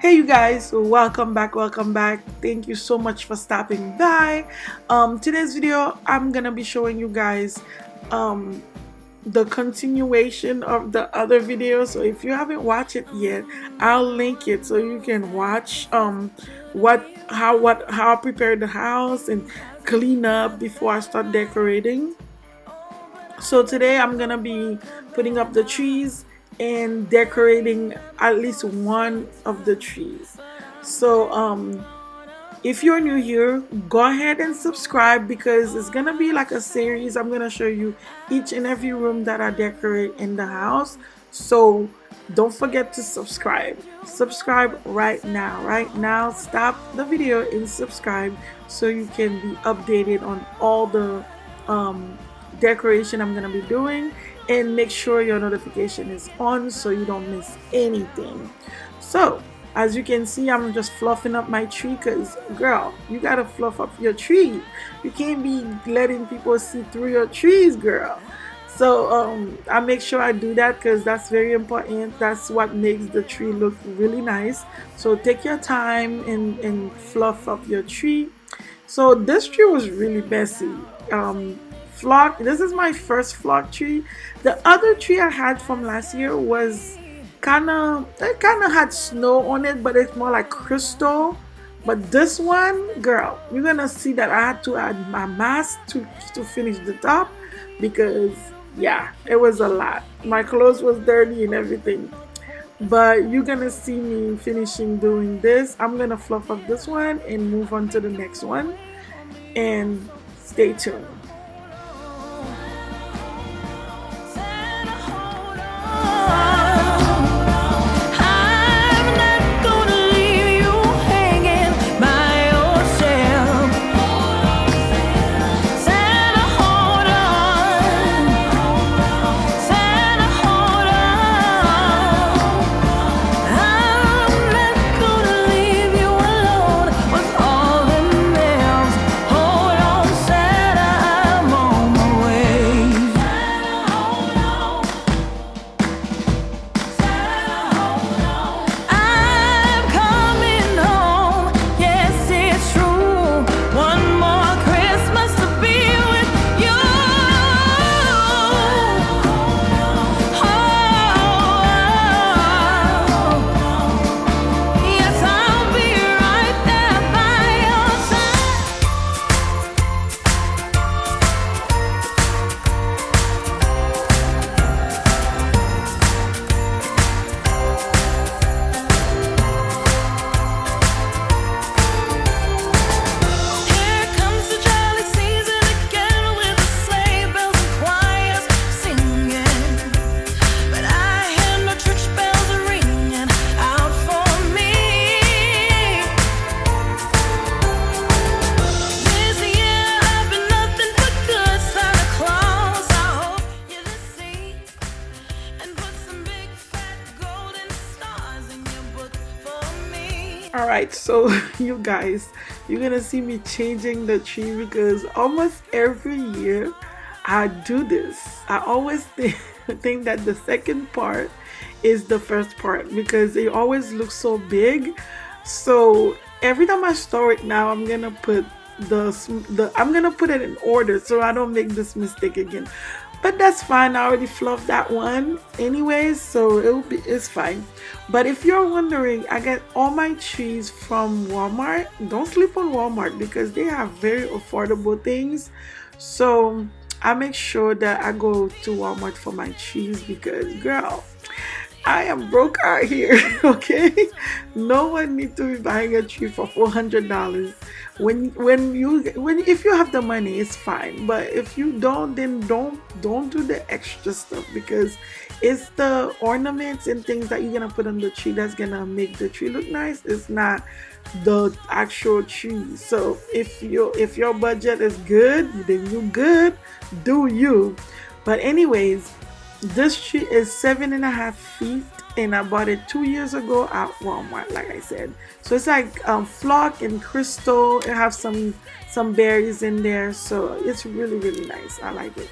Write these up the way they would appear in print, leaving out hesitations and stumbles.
Hey you guys, welcome back. Thank you so much for stopping by. Today's video I'm gonna be showing you guys um the continuation of the other video. So if you haven't watched it yet, I'll link it so you can watch how I prepared the house and clean up before I start decorating. So today I'm gonna be putting up the trees and decorating at least one of the trees. So if you're new here, go ahead and subscribe because it's gonna be like a series. I'm gonna show you each and every room that I decorate in the house. So don't forget to subscribe. Subscribe right now. Right now, stop the video and subscribe so you can be updated on all the decoration I'm gonna be doing, and make sure your notification is on so you don't miss anything. So as you can see, I'm just fluffing up my tree because girl, you gotta fluff up your tree. You can't be letting people see through your trees, girl. So I make sure I do that because that's very important. That's what makes the tree look really nice. So take your time and fluff up your tree. So this tree was really messy. Flock, this is my first flock tree. The other tree I had from last year was it kind of had snow on it, but it's more like crystal. But this one, girl, you're gonna see that I had to add my mask to finish the top because yeah, it was a lot. My clothes was dirty and everything. But you're gonna see me finishing doing this. I'm gonna fluff up this one and move on to the next one, and stay tuned. All right, so you guys, you're gonna see me changing the tree because almost every year I do this. I always think that the second part is the first part because they always look so big. So every time I store it now, I'm gonna put it in order so I don't make this mistake again. But that's fine. I already fluffed that one anyways, so it's fine. But if you're wondering, I get all my trees from Walmart. Don't sleep on Walmart because they have very affordable things. So I make sure that I go to Walmart for my trees because girl, I am broke out here, okay? No one needs to be buying a tree for $400. When if you have the money, it's fine. But if you don't, then don't do the extra stuff because it's the ornaments and things that you're gonna put on the tree that's gonna make the tree look nice. It's not the actual tree. So if your budget is good, then you good. Do you? But anyways. This tree is 7.5 feet and I bought it 2 years ago at Walmart, like I said. So it's like flock and crystal. It have some berries in there, so it's really nice. I like it.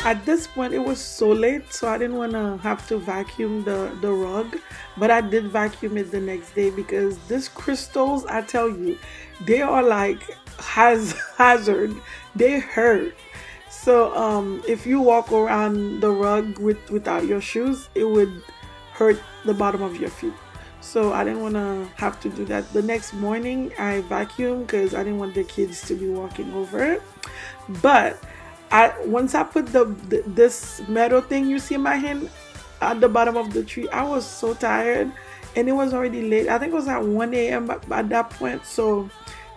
at this point it was so late, so I didn't want to have to vacuum the rug, but I did vacuum it the next day because these crystals, I tell you, they are like hazard. They hurt. So if you walk around the rug without your shoes, it would hurt the bottom of your feet. So I didn't want to have to do that. The next morning I vacuumed because I didn't want the kids to be walking over it. But I once I put this metal thing you see in my hand at the bottom of the tree, I was so tired and it was already late. I think it was at 1 a.m. at that point. So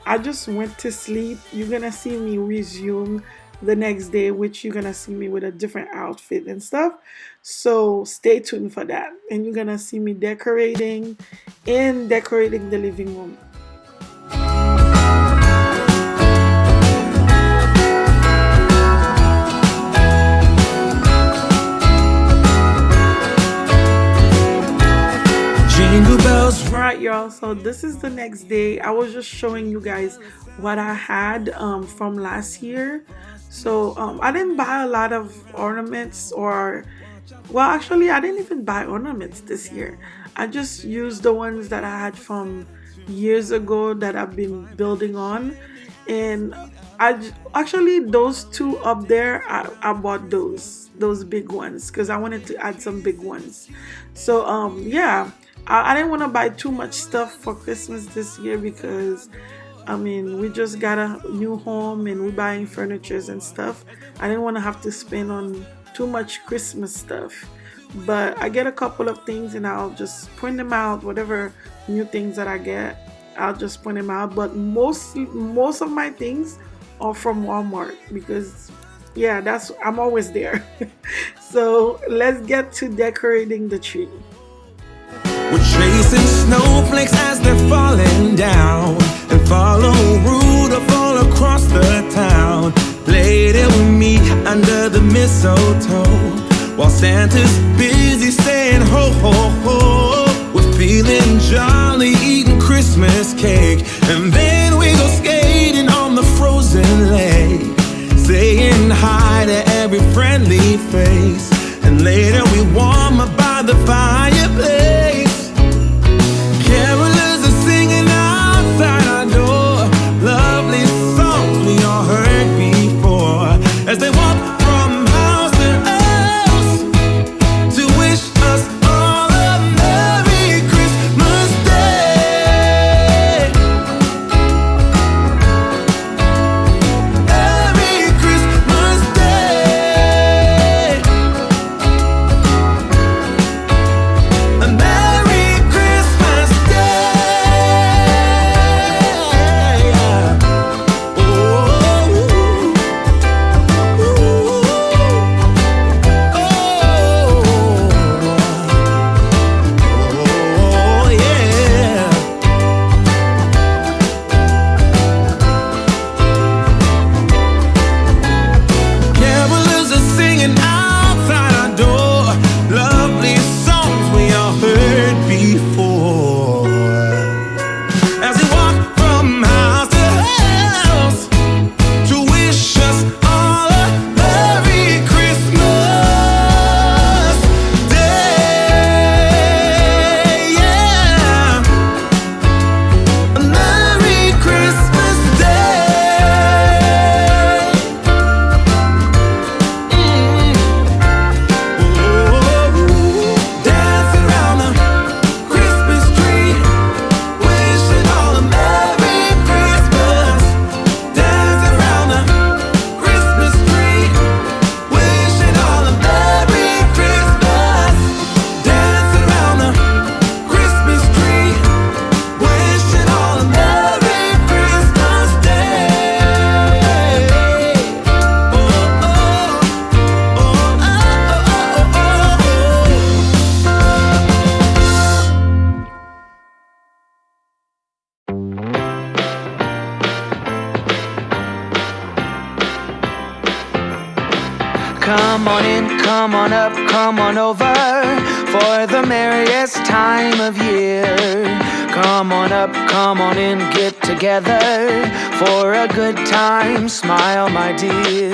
I just went to sleep. You're gonna see me resume the next day, which you're gonna see me with a different outfit and stuff. So stay tuned for that. And you're gonna see me decorating the living room. Jingle bells. Alright, y'all, so this is the next day. I was just showing you guys what I had from last year. So I didn't buy a lot of ornaments, or well, actually I didn't even buy ornaments this year. I just used the ones that I had from years ago that I've been building on. And actually those two up there, I bought those big ones because I wanted to add some big ones. So yeah, I didn't want to buy too much stuff for Christmas this year because I mean, we just got a new home and we're buying furnitures and stuff. I didn't want to have to spend on too much Christmas stuff. But I get a couple of things and I'll just print them out. Whatever new things that I get, I'll just print them out. But most of my things are from Walmart because yeah, I'm always there. So let's get to decorating the tree. We're chasing snowflakes as they're falling down, and follow Rudolph all across the town. Later we meet under the mistletoe, while Santa's busy saying ho ho ho. We're feeling jolly, eating Christmas cake, and then we go skating on the frozen lake, saying hi to every friendly face. And later we warm up by the fireplace. Carolers are singing outside our door, lovely songs we all heard before, as they walk from house to house to wish us all a Merry Christmas Day. Merry Christmas Day. A Merry Christmas Day. Oh, yeah. Carolers are singing outside our door, lovely songs we all heard before, as we walk from house to house to wish us all a Merry Christmas Day. Yeah, a Merry Christmas Day. Dance around the Christmas tree, wishing all a Merry Christmas. Dance around the Christmas tree, wishing all a Merry Christmas. Dance around the Christmas tree, wishing all a Merry Christmas Day. Oh, oh, oh, oh, oh, Come on in, come on up, come on over for the merriest time of year. Come on up, come on in, get together for a good time. Smile, my dear.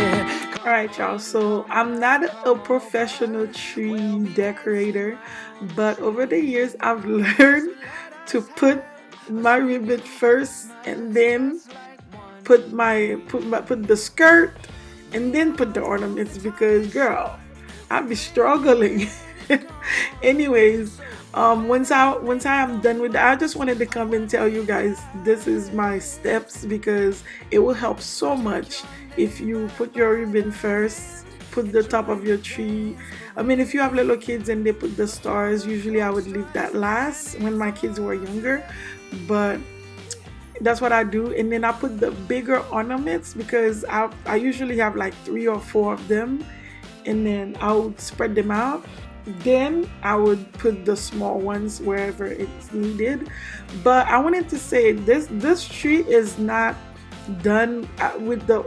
All right, y'all. So I'm not a professional tree decorator, but over the years I've learned to put my ribbon first, and then put the skirt, and then put the ornaments, because girl, I'd be struggling. Anyways, once I am done with that, I just wanted to come and tell you guys this is my steps, because it will help so much if you put your ribbon first, put the top of your tree. I mean, if you have little kids and they put the stars, usually I would leave that last when my kids were younger, but that's what I do. And then I put the bigger ornaments, because I usually have like 3 or 4 of them, and then I would spread them out. Then I would put the small ones wherever it's needed. But I wanted to say this tree is not done with the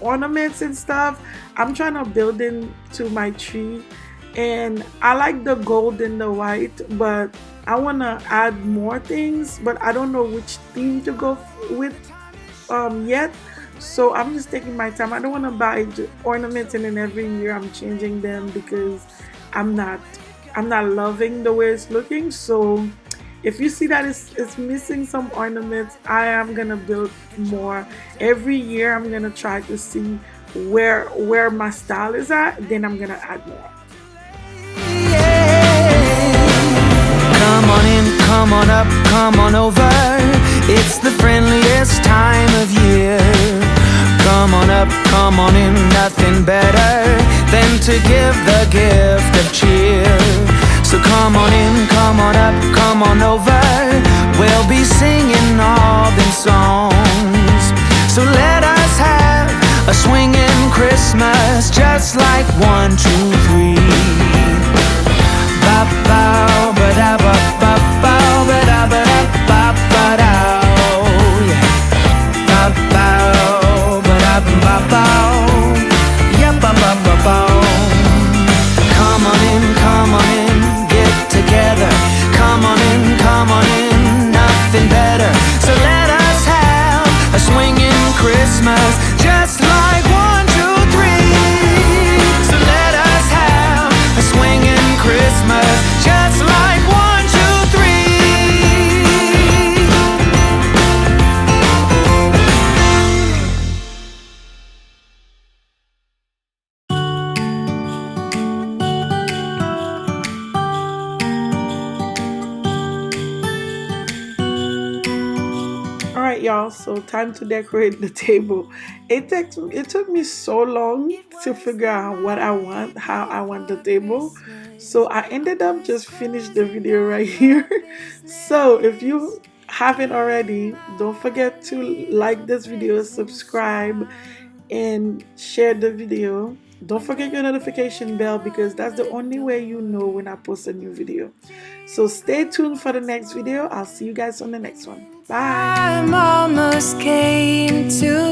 ornaments and stuff. I'm trying to build into my tree, and I like the gold and the white, but I want to add more things, but I don't know which theme to go with yet. So I'm just taking my time. I don't want to buy ornaments and then every year I'm changing them, because I'm not I'm not loving the way it's looking. So if you see that it's missing some ornaments, I am gonna build more. Every year I'm gonna try to see where my style is at, then I'm gonna add more. Come on in, come on up, come on over. It's the friendliest time of year. Come on up, come on in, nothing better than to give the gift of cheer. So come on in, come on up, come on over. We'll be singing all them songs. So let us have a swinging Christmas, just like 1, 2, 3. Ba ba ba da ba ba ba ba da ba da ba ba da. Ba ba ba da ba ba. Yeah, ba ba ba ba. Come on in, get together. Come on in, nothing better. So let us have a swinging Christmas, just like 1, 2, 3. So let us have a swinging Christmas, just like 1, 2, 3. All right, y'all. So time to decorate the table. It took me so long to figure out what I want, how I want the table. So I ended up just finish the video right here. So if you haven't already, don't forget to like this video, subscribe, and share the video. Don't forget your notification bell, because that's the only way you know when I post a new video. So stay tuned for the next video. I'll see you guys on the next one. Bye. Time almost came to